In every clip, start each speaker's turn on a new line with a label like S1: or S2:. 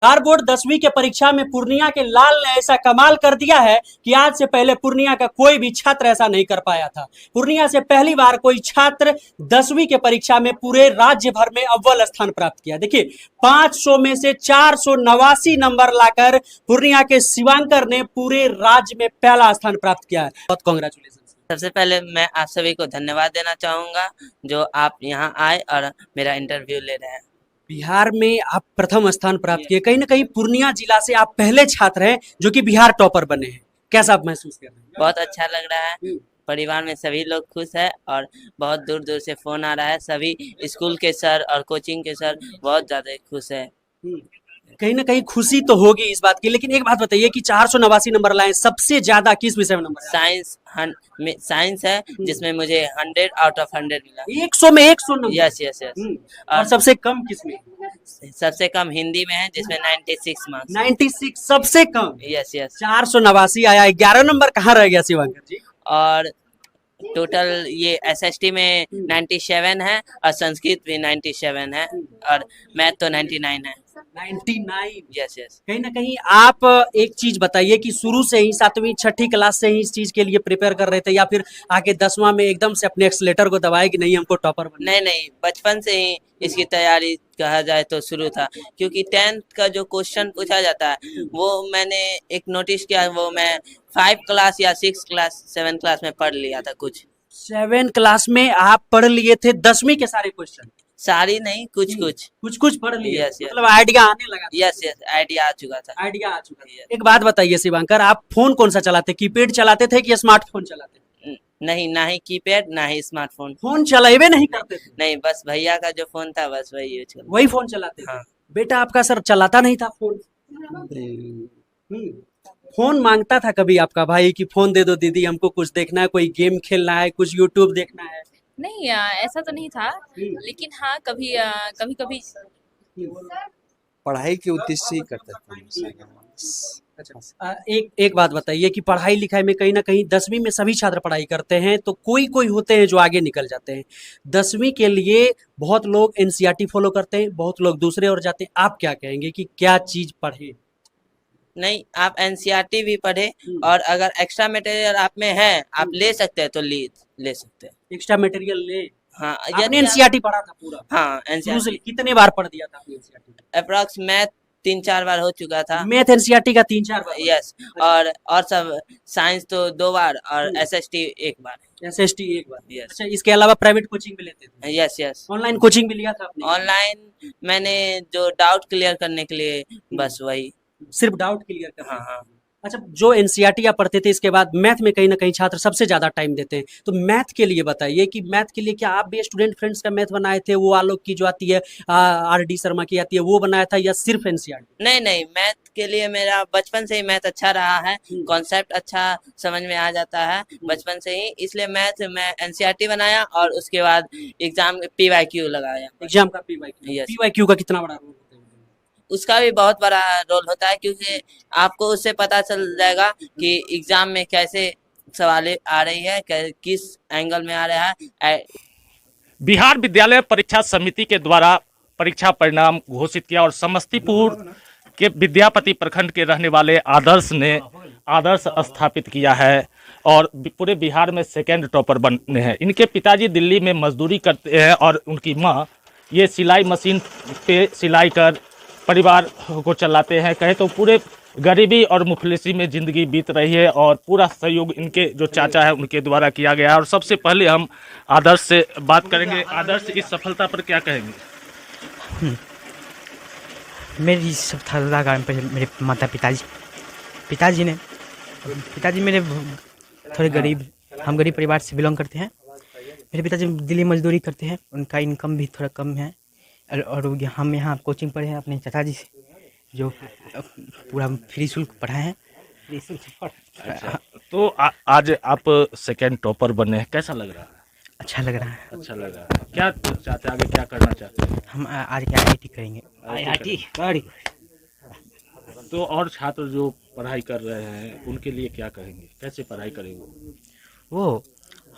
S1: Bihar board 10वीं के परीक्षा में पूर्णिया के लाल ने ऐसा कमाल कर दिया है कि आज से पहले पूर्णिया का कोई भी छात्र ऐसा नहीं कर पाया था। पूर्णिया से पहली बार कोई छात्र 10वीं के परीक्षा में पूरे राज्य भर में अव्वल स्थान प्राप्त किया। देखिए 500 में से 489 नंबर लाकर पूर्णिया के शिवांकर ने पूरे राज्य में पहला स्थान प्राप्त किया है। बहुत कांग्रेचुलेशन।
S2: सबसे पहले मैं आप सभी को धन्यवाद देना चाहूंगा जो आप यहाँ आए और मेरा इंटरव्यू ले रहे हैं।
S1: बिहार में आप प्रथम स्थान प्राप्त किए, कहीं ना कहीं पूर्णिया जिला से आप पहले छात्र हैं जो कि बिहार टॉपर बने हैं। कैसा आप महसूस कर रहे हैं?
S2: बहुत अच्छा लग रहा है। परिवार में सभी लोग खुश है और बहुत दूर दूर से फोन आ रहा है। सभी स्कूल के सर और कोचिंग के सर बहुत ज्यादा खुश है।
S1: कहीं ना कहीं खुशी तो होगी इस बात की, लेकिन एक बात बताइए कि 489 नंबर लाए, सबसे ज्यादा किस विषय में नंबर?
S2: साइंस है जिसमें मुझे 100 आउट ऑफ 100 मिला।
S1: 100 में 100 नंबर?
S2: Yes yes yes.
S1: और सबसे कम किसमें?
S2: सबसे कम हिंदी में है जिसमें 96 मार्क्स।
S1: 96 सबसे कम?
S2: Yes yes.
S1: 489 आया, 11 नंबर कहाँ रह गया शिवांकर जी?
S2: और टोटल ये एसएसटी में 97 है और संस्कृत भी 97 है और मैथ तो 99 है।
S1: 99?
S2: Yes yes.
S1: कहीं ना कहीं आप एक चीज बताइए कि शुरू से ही 7वीं 6ठी क्लास से ही इस चीज के लिए प्रिपेयर कर रहे थे या फिर आगे 10वां में एकदम से अपने एक्सलेटर को दबाए कि नहीं हमको टॉपर बनना?
S2: नहीं, बचपन से ही इसकी तैयारी कहा जाए तो शुरू था, क्योंकि 10th का जो क्वेश्चन पूछा जाता है वो मैंने एक नोटिस किया, वो मैं 5 क्लास या 6 क्लास 7 क्लास में पढ़ लिया था। कुछ
S1: 7 क्लास में आप पढ़ लिए थे 10वीं के सारे क्वेश्चन?
S2: सारी नहीं, कुछ
S1: पढ़ लिए।
S2: Yes yes.
S1: मतलब आइडिया आने लगा?
S2: यस यस, आइडिया आ चुका था।
S1: आइडिया आ चुका है। एक बात बताइए शिवांकर, आप फोन कौन सा चलाते, कीपैड चलाते थे कि स्मार्टफोन चलाते थे?
S2: नहीं, ना ही कीपैड ना ही स्मार्टफोन।
S1: फोन चलावे नहीं करते थे?
S2: नहीं, बस भैया का जो फोन था बस वही यूज करते।
S1: वही फोन चलाते थे?
S2: हाँ।
S1: बेटा आपका सर चलाता नहीं था फोन? फोन मांगता था कभी आपका भाई कि फोन दे दो दीदी, हमको कुछ देखना है, कोई गेम खेलना है, कुछ यूट्यूब देखना है?
S3: नहीं, ऐसा तो नहीं था, लेकिन हाँ कभी कभी
S4: पढ़ाई के उद्देश्य से ही करते थे।
S1: अच्छा, एक बात बताइए कि पढ़ाई लिखाई में कहीं ना कहीं 10वीं में सभी छात्र पढ़ाई करते हैं, तो कोई कोई होते हैं जो आगे निकल जाते हैं। 10वीं के लिए बहुत लोग एनसीईआरटी फॉलो करते हैं, बहुत लोग दूसरे और जाते हैं। आप क्या कहेंगे कि क्या चीज पढ़े?
S2: नहीं, आप एनसीईआरटी भी पढ़े और अगर एक्स्ट्रा मटेरियल आप में है आप ले सकते हैं तो ले सकते हैं।
S1: एक्स्ट्रा मटेरियल ले?
S2: हाँ,
S1: आपने एनसीईआरटी पढ़ा था पूरा?
S2: हाँ, एनसीईआरटी
S1: कितने बार पढ़ दिया था आपने एनसीईआरटी?
S2: अप्रॉक्स मैथ 3-4 बार हो चुका था।
S1: मैथ एनसीईआरटी का 3-4 बार?
S2: यस। और सब साइंस तो 2 बार और एसएसटी 1 बार।
S1: एसएसटी 1 बार?
S2: यस।
S1: अच्छा, इसके अलावा प्राइवेट कोचिंग भी लेते थे?
S2: Yes yes.
S1: ऑनलाइन कोचिंग भी लिया था आपने?
S2: ऑनलाइन मैंने जो डाउट क्लियर करने के लिए बस वही।
S1: सिर्फ डाउट क्लियर करना?
S2: हाँ हाँ।
S1: अच्छा, जो एनसीईआरटी आप पढ़ते थे इसके बाद मैथ में कहीं ना कहीं छात्र सबसे ज्यादा टाइम देते हैं, तो मैथ के लिए बताइए कि मैथ के लिए क्या आप भी स्टूडेंट फ्रेंड्स का मैथ बनाए थे, वो आलोक की जो आती है आरडी शर्मा की आती है वो बनाया था, या सिर्फ एनसीईआरटी?
S2: नहीं, मैथ के लिए मेरा बचपन से ही मैथ अच्छा रहा है। कॉन्सेप्ट अच्छा समझ में आ जाता है बचपन से ही, इसलिए मैथ मैं एनसीईआरटी बनाया और उसके बाद एग्जाम पीवाईक्यू लगाया।
S1: एग्जाम का पीवाईक्यू? पीवाईक्यू का कितना बड़ा रोल होता है?
S2: उसका भी बहुत बड़ा रोल होता है, क्योंकि आपको उससे पता चल जाएगा कि एग्जाम में कैसे सवाल आ रही है, किस एंगल में आ रहा है।
S5: बिहार विद्यालय परीक्षा समिति के द्वारा परीक्षा परिणाम घोषित किया और समस्तीपुर के विद्यापति प्रखंड के रहने वाले आदर्श ने आदर्श स्थापित किया है और पूरे बिहार में सेकेंड टॉपर बने हैं। इनके पिताजी दिल्ली में मजदूरी करते हैं और उनकी माँ ये सिलाई मशीन पे सिलाई कर परिवार को चलाते हैं। कहे तो पूरे गरीबी और मुफलिसी में ज़िंदगी बीत रही है और पूरा सहयोग इनके जो चाचा है उनके द्वारा किया गया है। और सबसे पहले हम आदर्श से बात करेंगे। आदर्श, इस सफलता पर क्या कहेंगे?
S6: मेरी सफलता का मेरे माता पिताजी मेरे थोड़े गरीब, हम गरीब परिवार से बिलोंग करते हैं। मेरे पिताजी दिल्ली मजदूरी करते हैं, उनका इनकम भी थोड़ा कम है और हम यहाँ कोचिंग पढ़े हैं अपने चाचा जी से, जो पूरा फ्री शुल्क पढ़ाए हैं।
S5: अच्छा, तो आज आप सेकेंड टॉपर बने हैं, कैसा लग रहा है?
S6: अच्छा लग रहा है।
S5: अच्छा लग रहा है। क्या चाहते हैं, आगे क्या करना चाहते हैं?
S6: हम आज के IIT करेंगे।
S5: IIT? तो और छात्र जो पढ़ाई कर रहे हैं उनके लिए क्या कहेंगे, कैसे पढ़ाई करेंगे
S6: वो?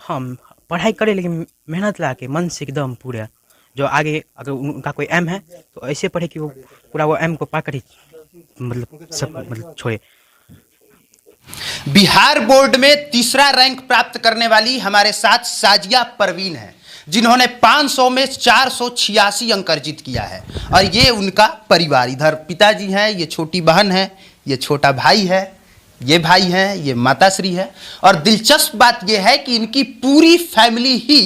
S6: हम पढ़ाई करें लेकिन मेहनत ला के मन से एकदम पूरा, जो आगे अगर उनका कोई एम है तो ऐसे पढ़े कि वो पूरा वो एम को पा कर ही मतलब सब मतलब छोड़े।
S7: बिहार बोर्ड में तीसरा रैंक प्राप्त करने वाली हमारे साथ साजिया परवीन है, जिन्होंने 500 में 486 अंक अर्जित किया है। और ये उनका परिवार, इधर पिताजी हैं, ये छोटी बहन है, ये छोटा भाई है, ये भाई हैं, ये माताश्री है। और दिलचस्प बात ये है कि इनकी पूरी फैमिली ही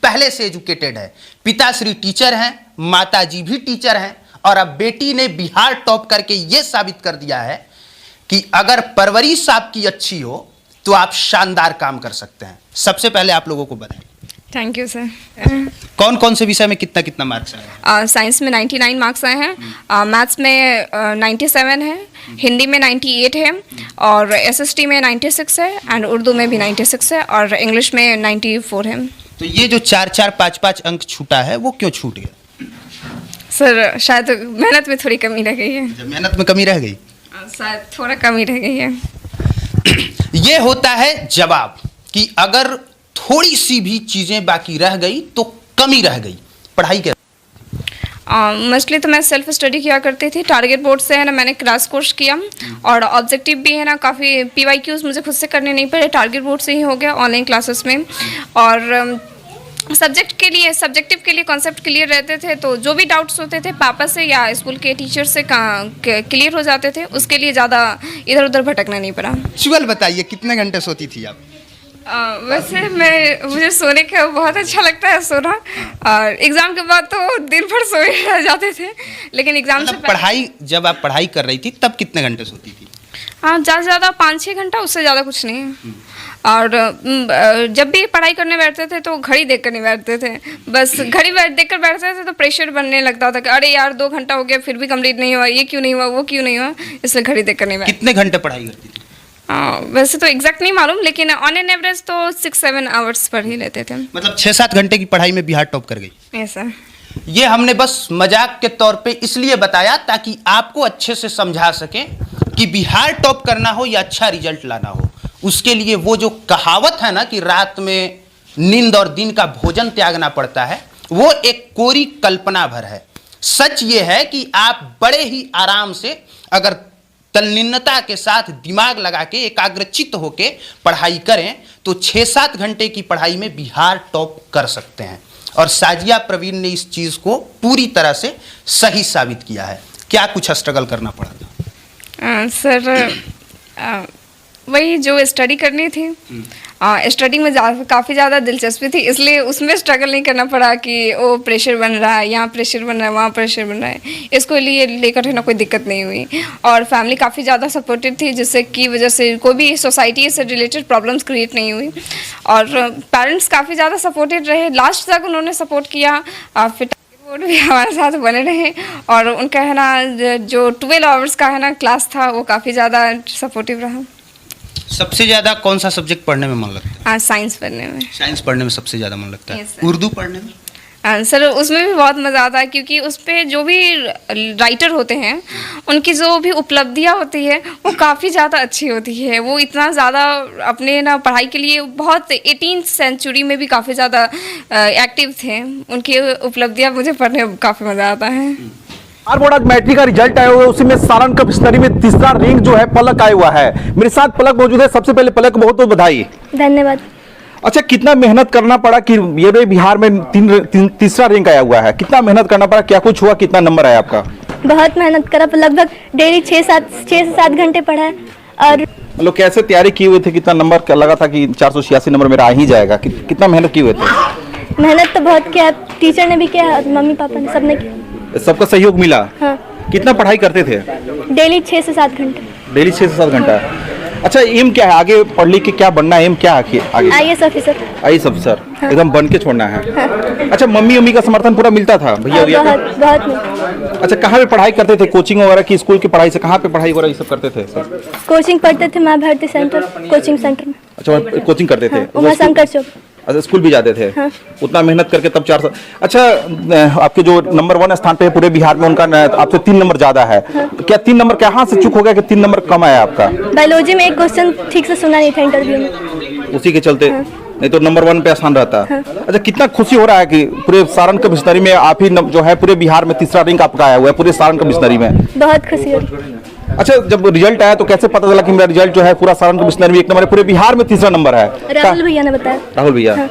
S7: पहले से एजुकेटेड है। पिताश्री टीचर हैं, माताजी भी टीचर हैं, और अब बेटी ने बिहार टॉप करके ये साबित कर दिया है कि अगर परवरिश आपकी अच्छी हो तो आप शानदार काम कर सकते हैं। सबसे पहले आप लोगों को बताएं,
S8: थैंक यू सर।
S7: कौन कौन से विषय में कितना कितना मार्क्स आया?
S8: साइंस में 99 मार्क्स आए हैं, मैथ्स में 97 है, हिंदी में 98 है, और एसएसटी में 96 है, एंड उर्दू में भी 96 है, और इंग्लिश में 94 है।
S7: तो ये जो 4-4, 5-5 अंक छूटा है वो क्यों छूट गया?
S8: सर शायद मेहनत में थोड़ी कमी रह गई है।
S7: जब मेहनत में कमी रह गई,
S8: शायद थोड़ा कमी रह गई है।
S7: ये होता है जवाब कि अगर थोड़ी सी भी चीजें बाकी रह गई तो कमी रह गई। पढ़ाई के
S8: मोस्टली तो मैं सेल्फ स्टडी किया करती थी, टारगेट बोर्ड से है ना मैंने क्रैश कोर्स किया, और ऑब्जेक्टिव भी है ना काफ़ी PYQs मुझे खुद से करने नहीं पड़े, टारगेट बोर्ड से ही हो गया ऑनलाइन क्लासेस में। और सब्जेक्टिव के लिए कॉन्सेप्ट क्लियर रहते थे, तो जो भी डाउट्स होते थे पापा से या स्कूल के टीचर से क्लियर हो जाते थे, उसके लिए ज़्यादा इधर उधर भटकना नहीं पड़ा।
S7: एक्चुअल बताइए, कितने घंटे सोती थी आप?
S8: वैसे मुझे सोने का बहुत अच्छा लगता है सोना, और एग्ज़ाम के बाद तो दिन भर सोए रह जाते थे, लेकिन एग्ज़ाम से
S7: पढ़ाई, जब आप पढ़ाई कर रही थी तब कितने घंटे सोती थी?
S8: हाँ, ज़्यादा से ज़्यादा 5-6 घंटा, उससे ज़्यादा कुछ नहीं है। और जब भी पढ़ाई करने बैठते थे तो घड़ी देख कर नहीं बैठते थे, बस घड़ी देख कर बैठते थे तो प्रेशर बनने लगता था कि अरे यार 2 घंटा हो गया फिर भी कंप्लीट नहीं हुआ, ये क्यों नहीं हुआ, वो क्यों नहीं हुआ, इसलिए घड़ी देख कर नहीं बैठते।
S7: कितने घंटे पढ़ाई करती थी?
S8: वैसे तो एग्जैक्ट नहीं मालूम, लेकिन ऑन एन एवरेज तो 6-7 आवर्स पढ़ ही लेते थे।
S7: मतलब 6-7 घंटे की पढ़ाई में बिहार टॉप कर गई।
S8: ऐसा
S7: ये हमने बस मजाक के तौर पे इसलिए बताया ताकि आपको अच्छे से समझा सके कि बिहार टॉप करना हो या अच्छा रिजल्ट लाना हो, उसके लिए वो जो कहावत है ना कि रात में नींद और दिन का भोजन त्यागना पड़ता है, वो एक कोरी कल्पना भर है। सच ये है कि आप बड़े ही आराम से अगर तल्लीनता के साथ दिमाग लगा के एकाग्रचित्त होके पढ़ाई करें तो 6-7 घंटे की पढ़ाई में बिहार टॉप कर सकते हैं। और साजिया प्रवीण ने इस चीज़ को पूरी तरह से सही साबित किया है। क्या कुछ स्ट्रगल करना पड़ा था?
S8: सर वही जो स्टडी करनी थी, स्टडी में काफ़ी ज़्यादा दिलचस्पी थी, इसलिए उसमें स्ट्रगल नहीं करना पड़ा कि वो प्रेशर बन रहा है, यहाँ प्रेशर बन रहा है, वहाँ प्रेशर बन रहा है, इसको लिए लेकर है ना कोई दिक्कत नहीं हुई। और फैमिली काफ़ी ज़्यादा सपोर्टिव थी, जिससे की वजह से कोई भी सोसाइटी से रिलेटेड प्रॉब्लम्स क्रिएट नहीं हुई। और पेरेंट्स काफ़ी ज़्यादा सपोर्टिव रहे, लास्ट तक उन्होंने सपोर्ट किया। फिर बोर्ड भी हमारे साथ बने रहे, और उनका है ना जो 12 आवर्स का है ना क्लास था वो काफ़ी ज़्यादा सपोर्टिव रहा।
S7: सबसे ज़्यादा कौन सा सब्जेक्ट पढ़ने में मन लगता है?
S8: साइंस पढ़ने में।
S7: साइंस पढ़ने में सबसे ज़्यादा मन लगता है।
S8: Yes, sir.
S7: उर्दू पढ़ने में?
S8: सर उसमें भी बहुत मज़ा आता है, क्योंकि उस पर जो भी राइटर होते हैं उनकी जो भी उपलब्धियाँ होती है वो काफ़ी ज़्यादा अच्छी होती है। वो इतना ज़्यादा अपने ना पढ़ाई के लिए बहुत 18th सेंचुरी में भी काफ़ी ज़्यादा एक्टिव थे, उनकी उपलब्धियाँ मुझे पढ़ने में काफ़ी मज़ा आता है।
S9: बिहार बोर्ड आज मैट्रिक का रिजल्ट आया हुआ है, उसी में सारण कप स्टडी में तीसरा रैंक जो है पलक आया हुआ है। मेरे साथ पलक मौजूद है। सबसे पहले पलक बहुत बहुत बधाई।
S10: धन्यवाद।
S9: अच्छा, कितना मेहनत करना पड़ा कि ये भी बिहार में तीसरा रैंक आया हुआ है? कितना मेहनत करना पड़ा, क्या कुछ हुआ, कितना नंबर आया आपका?
S10: बहुत मेहनत करा, लगभग डेली 6 से 7 घंटे पढ़ा है। और
S9: लोग कैसे तैयारी किए हुए थे, कितना नंबर लगा था कि 486 नंबर मेरा आ ही जाएगा, कितना मेहनत किए हुए थे?
S10: मेहनत तो बहुत किया, टीचर ने भी किया, मम्मी पापा ने, सबने किया।
S9: सबका सहयोग मिला?
S10: हाँ।
S9: कितना पढ़ाई करते थे?
S10: डेली 6 से 7 घंटे।
S9: डेली 6 से 7 घंटा। अच्छा, एम क्या है आगे पढ़ लिख के, क्या बनना है, एम क्या है आगे?
S10: IAS officer.
S9: IAS officer.
S10: हाँ।
S9: एकदम बन के छोड़ना है।
S10: हाँ।
S9: अच्छा, मम्मी का समर्थन पूरा मिलता था भैया?
S10: बहुत बहुत।
S9: अच्छा, कहाँ पे पढ़ाई करते थे, कोचिंग वगैरह की, स्कूल की पढ़ाई से कहाँ पे पढ़ाई वगैरह ये सब करते थे?
S10: कोचिंग पढ़ते थे माँ भारती सेंटर कोचिंग सेंटर में।
S9: अच्छा, कोचिंग करते थे।
S10: उमा शंकर चौक।
S9: अच्छा, स्कूल भी जाते थे।
S10: हाँ।
S9: उतना मेहनत करके तब 400। अच्छा, आपके जो नंबर 1 स्थान पे है पूरे बिहार में, उनका आपसे 3 नंबर ज्यादा है।
S10: हाँ।
S9: क्या 3 नंबर कहाँ से चूक हो गया कि 3 नंबर कम आया आपका?
S10: बायोलॉजी में एक क्वेश्चन ठीक से सुना नहीं था इंटरव्यू में,
S9: उसी के चलते।
S10: हाँ।
S9: नहीं तो नंबर 1 पे आसान रहता।
S10: हाँ।
S9: अच्छा, कितना खुशी हो रहा है कि पूरे सारण कप स्टडी में आप ही जो है पूरे बिहार में तीसरा रैंक आपका आया हुआ है, पूरे सारण कप स्टडी में?
S10: बहुत खुशी हो रही।
S9: अच्छा, जब रिजल्ट आया तो कैसे पता चला कि मेरा रिजल्ट जो है पूरा सारण बिश्नोई में 1 नंबर है, पूरे बिहार में 3रा नंबर है?
S10: राहुल भैया ने बताया।
S9: राहुल भैया।
S10: हाँ।